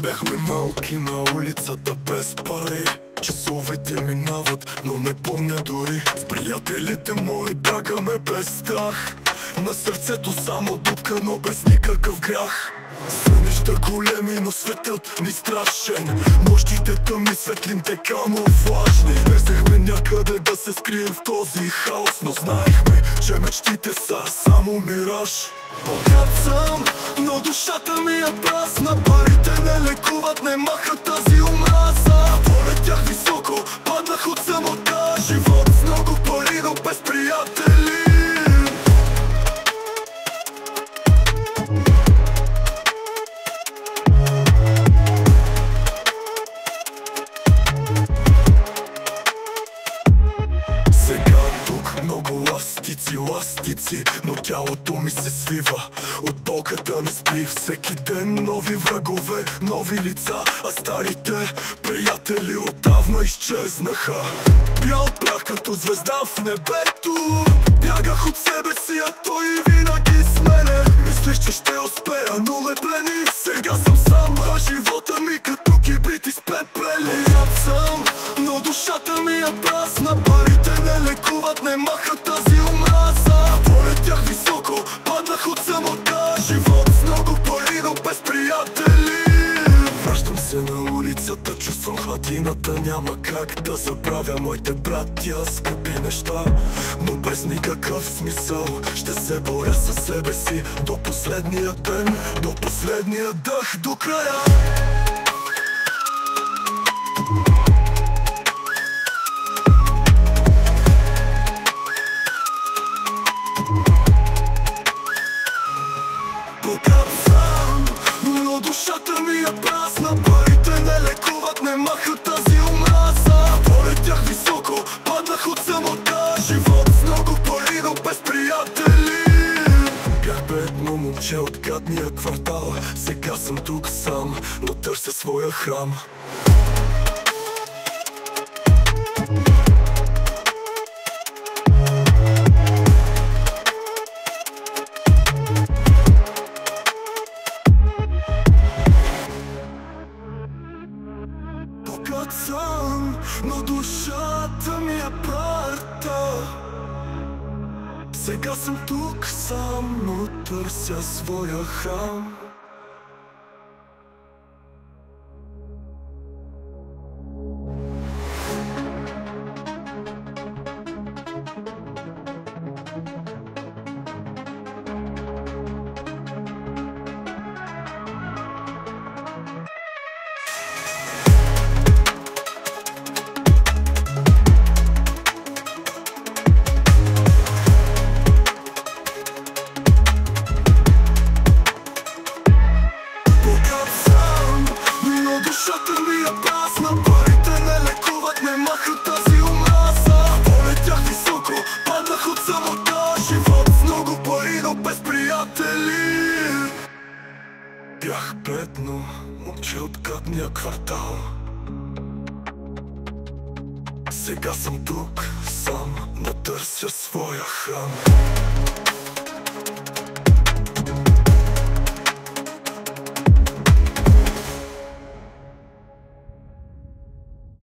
Бяхме малки на улицата без пари. Часовете минават, но не помня дори. С приятелите мои бягаме без страх. На сърцето само дупка, но без никакъв грях. Сънища големи, но светът ни страшен. Нощите тъмни, светлинте камуфлажни. Търсехме някъде да се скрием в този хаос, но знаехме, че мечтите са само мираж. Богат съм, но душата ми е празна. Парите не лекуват, не махат тази омраза. Полетях високо, паднах от самота. Живот с много пари, но без приятели. Сега тук много ластици, но тялото ми се свива. От болката не спи всеки ден. Нови врагове, нови лица, а старите приятели отдавна изчезнаха. Бял прах като звезда в небето. Бягах от себе си, а той винаги с мене. Мислех, че ще успея, но леплени. Сега съм сам, а живота ми като кибрид изпепели. Богат съм, но душата ми е празна. Парите не лекуват, не махат тази омраза. Полетях високо, паднах от самота. Живот с много пари, но без приятели. Връщам се на улицата, чувствам хладината. Няма как да забравя моите братя, скъпи неща, но без никакъв смисъл. Ще се боря със себе си до последния ден, до последния дъх, до края. Богат съм, но душата ми е празна. Парите не лекуват, не махат тази омраза. Полетях високо, паднах от самота. Живот с много пари, но без приятели. Бях бедно момче от гадния квартал. Сега съм тук сам, но търся своя храм. Богат съм, но душата ми е празна. Сега съм тук сам, но търся своя храм. Душата ми е празна, парите не лекуват, не махат тази омраза. Полетях високо, паднах от самота. Живот с много пари, но без приятели. Бях бедно момче от гадния квартал. Сега съм тук сам, но търся своя храм.